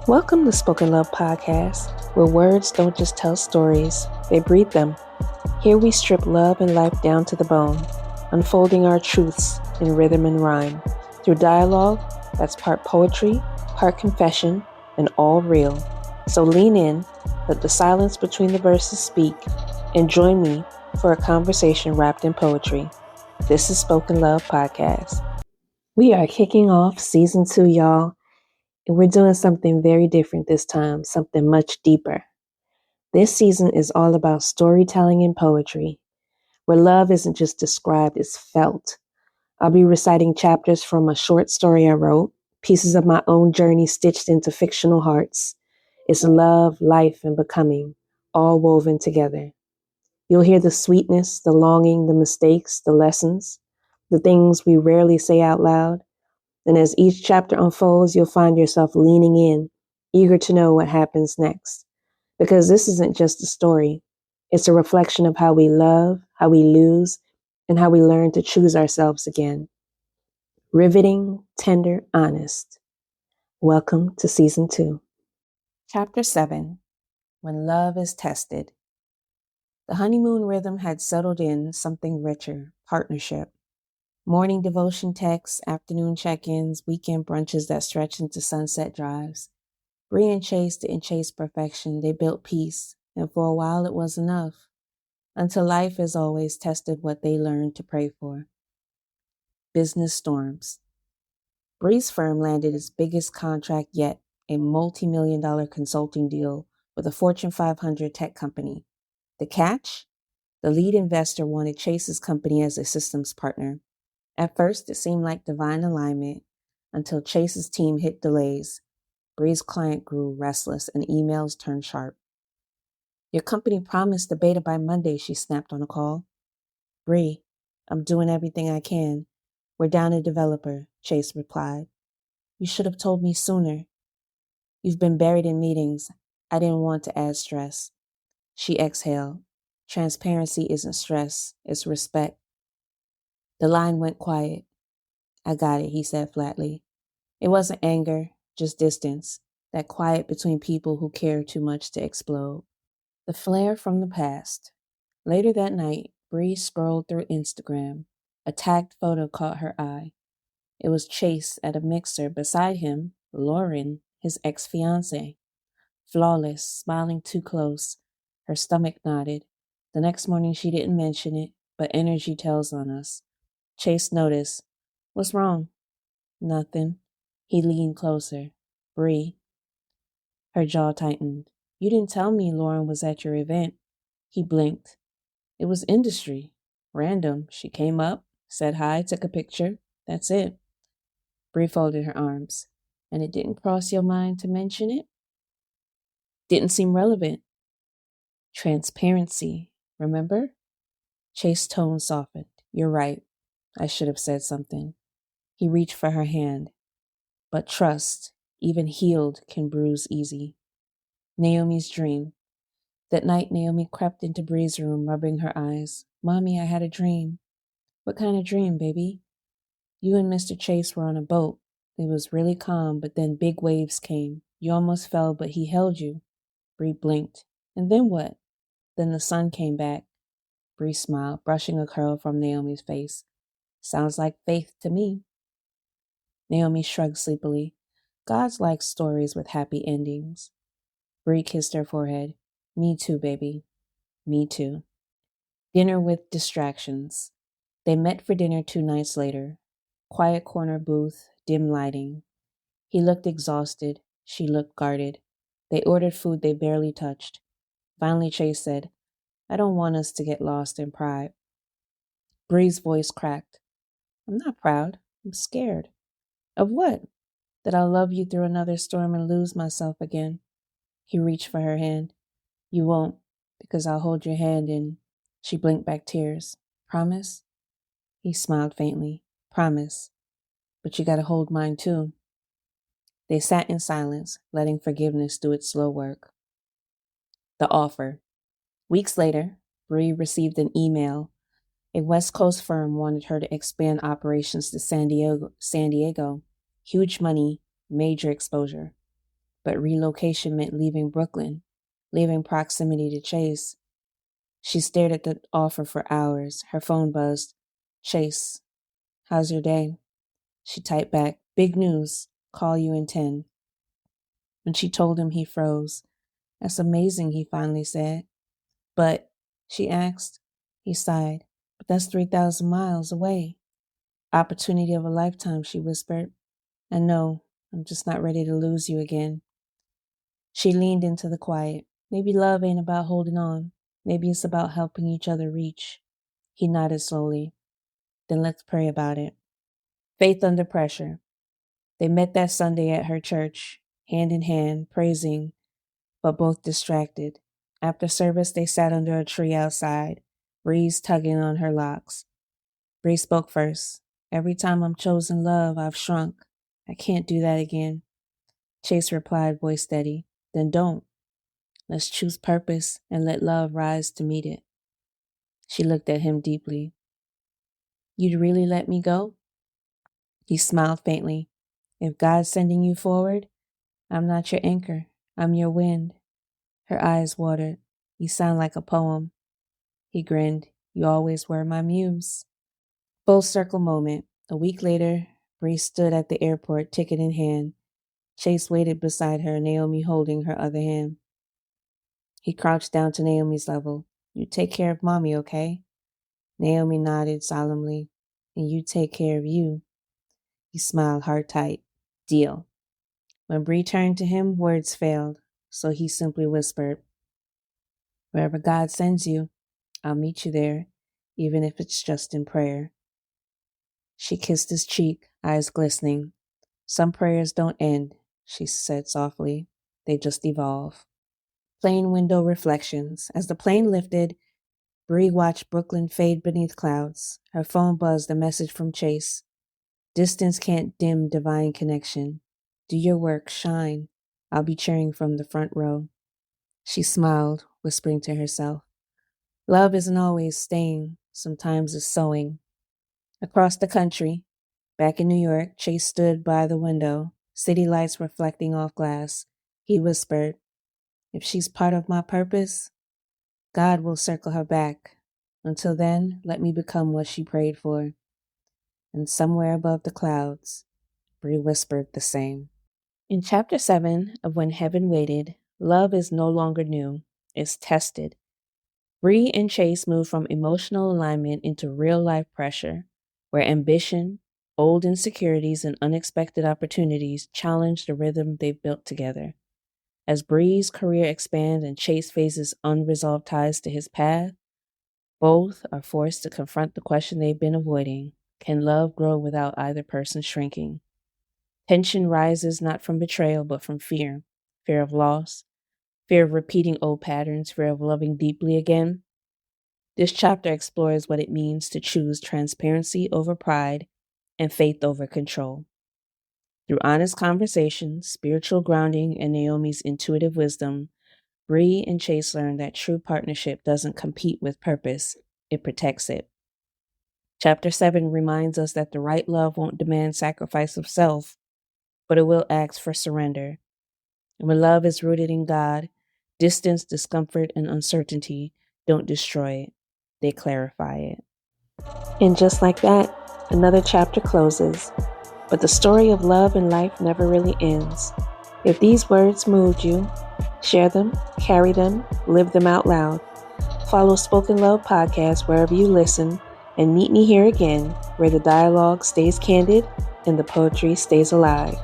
Welcome to Spoken Love Podcast, where words don't just tell stories, they breathe them. Here we strip love and life down to the bone, unfolding our truths in rhythm and rhyme, through dialogue that's part poetry, part confession, and all real. So lean in, let the silence between the verses speak, and join me for a conversation wrapped in poetry. This is Spoken Love Podcast. We are kicking off season 2, y'all. And we're doing something very different this time, something much deeper. This season is all about storytelling and poetry, where love isn't just described, it's felt. I'll be reciting chapters from a short story I wrote, pieces of my own journey stitched into fictional hearts. It's love, life, and becoming, all woven together. You'll hear the sweetness, the longing, the mistakes, the lessons, the things we rarely say out loud. And as each chapter unfolds, you'll find yourself leaning in, eager to know what happens next. Because this isn't just a story, it's a reflection of how we love, how we lose, and how we learn to choose ourselves again. Riveting, tender, honest. Welcome to Season 2. Chapter 7, When Love is Tested. The honeymoon rhythm had settled in, something richer, partnership. Morning devotion texts, afternoon check-ins, weekend brunches that stretch into sunset drives. Bri and Chase didn't chase perfection, they built peace, and for a while it was enough. Until life, as always, tested what they learned to pray for. Business storms. Bri's firm landed its biggest contract yet, a multi-million-dollar consulting deal with a Fortune 500 tech company. The catch? The lead investor wanted Chase's company as a systems partner. At first, it seemed like divine alignment until Chase's team hit delays. Bri's client grew restless and emails turned sharp. Your company promised the beta by Monday, she snapped on a call. Bri, I'm doing everything I can. We're down a developer, Chase replied. You should have told me sooner. You've been buried in meetings. I didn't want to add stress. She exhaled. Transparency isn't stress, it's respect. The line went quiet. I got it, he said flatly. It wasn't anger, just distance, that quiet between people who care too much to explode. The flare from the past. Later that night, Bri scrolled through Instagram. A tagged photo caught her eye. It was Chase at a mixer. Beside him, Lauren, his ex-fiancée. Flawless, smiling too close. Her stomach nodded. The next morning she didn't mention it, but energy tells on us. Chase noticed. What's wrong? Nothing. He leaned closer. Bri. Her jaw tightened. You didn't tell me Lauren was at your event. He blinked. It was industry. Random. She came up, said hi, took a picture. That's it. Bri folded her arms. And it didn't cross your mind to mention it? Didn't seem relevant. Transparency, remember? Chase's tone softened. You're right. I should have said something. He reached for her hand. But trust, even healed, can bruise easy. Naomi's dream. That night, Naomi crept into Bri's room, rubbing her eyes. Mommy, I had a dream. What kind of dream, baby? You and Mr. Chase were on a boat. It was really calm, but then big waves came. You almost fell, but he held you. Bri blinked. And then what? Then the sun came back. Bri smiled, brushing a curl from Naomi's face. Sounds like faith to me. Naomi shrugged sleepily. Gods like stories with happy endings. Bri kissed her forehead. Me too, baby. Me too. Dinner with distractions. They met for dinner 2 nights later. Quiet corner booth, dim lighting. He looked exhausted. She looked guarded. They ordered food they barely touched. Finally, Chase said, I don't want us to get lost in pride. Bri's voice cracked. I'm not proud. I'm scared. Of what? That I'll love you through another storm and lose myself again. He reached for her hand. You won't, because I'll hold your hand and... She blinked back tears. Promise? He smiled faintly. Promise. But you gotta hold mine too. They sat in silence, letting forgiveness do its slow work. The offer. Weeks later, Bri received an email. A West Coast firm wanted her to expand operations to San Diego. Huge money, major exposure. but relocation meant leaving Brooklyn, leaving proximity to Chase. She stared at the offer for hours. Her phone buzzed. "Chase, how's your day?" She typed back, "Big news. Call you in 10. When she told him, he froze. "That's amazing," he finally said. "But," she asked. He sighed. "But that's 3,000 miles away." "Opportunity of a lifetime," she whispered. "I know. I'm just not ready to lose you again." She leaned into the quiet. "Maybe love ain't about holding on. Maybe it's about helping each other reach." He nodded slowly. "Then let's pray about it." Faith under pressure. They met that Sunday at her church, hand in hand, praising, but both distracted. After service, they sat under a tree outside, breeze tugging on her locks. Bree spoke first. "Every time I'm chosen love, I've shrunk. I can't do that again." Chase replied, voice steady. "Then don't. Let's choose purpose and let love rise to meet it." She looked at him deeply. "You'd really let me go?" He smiled faintly. "If God's sending you forward, I'm not your anchor. I'm your wind." Her eyes watered. "You sound like a poem." He grinned. "You always were my muse." Full circle moment. A week later, Bree stood at the airport, ticket in hand. Chase waited beside her, Naomi holding her other hand. He crouched down to Naomi's level. "You take care of Mommy, okay?" Naomi nodded solemnly. "And you take care of you." He smiled, heart tight. "Deal." When Bree turned to him, words failed, so he simply whispered, "Wherever God sends you, I'll meet you there, even if it's just in prayer." She kissed his cheek, eyes glistening. "Some prayers don't end," she said softly. "They just evolve." Plane window reflections. As the plane lifted, Bree watched Brooklyn fade beneath clouds. Her phone buzzed, a message from Chase. "Distance can't dim divine connection. Do your work, shine. I'll be cheering from the front row." She smiled, whispering to herself, "Love isn't always staying. Sometimes it's sowing." Across the country, back in New York, Chase stood by the window, city lights reflecting off glass. He whispered, "If she's part of my purpose, God will circle her back. Until then, let me become what she prayed for." And somewhere above the clouds, Bree whispered the same. In Chapter 7 of When Heaven Waited, love is no longer new, it's tested. Bri and Chase move from emotional alignment into real-life pressure, where ambition, old insecurities, and unexpected opportunities challenge the rhythm they've built together. As Bri's career expands and Chase faces unresolved ties to his path, both are forced to confront the question they've been avoiding: can love grow without either person shrinking? Tension rises not from betrayal, but from fear. Fear of loss, fear of repeating old patterns, fear of loving deeply again. This chapter explores what it means to choose transparency over pride and faith over control. Through honest conversations, spiritual grounding, and Naomi's intuitive wisdom, Bri and Chase learn that true partnership doesn't compete with purpose, it protects it. Chapter 7 reminds us that the right love won't demand sacrifice of self, but it will ask for surrender. And when love is rooted in God, distance, discomfort, and uncertainty don't destroy it, they clarify it. And just like that, another chapter closes. But the story of love and life never really ends. If these words moved you, share them, carry them, live them out loud. Follow Spoken Love Podcast wherever you listen, and meet me here again, where the dialogue stays candid and the poetry stays alive.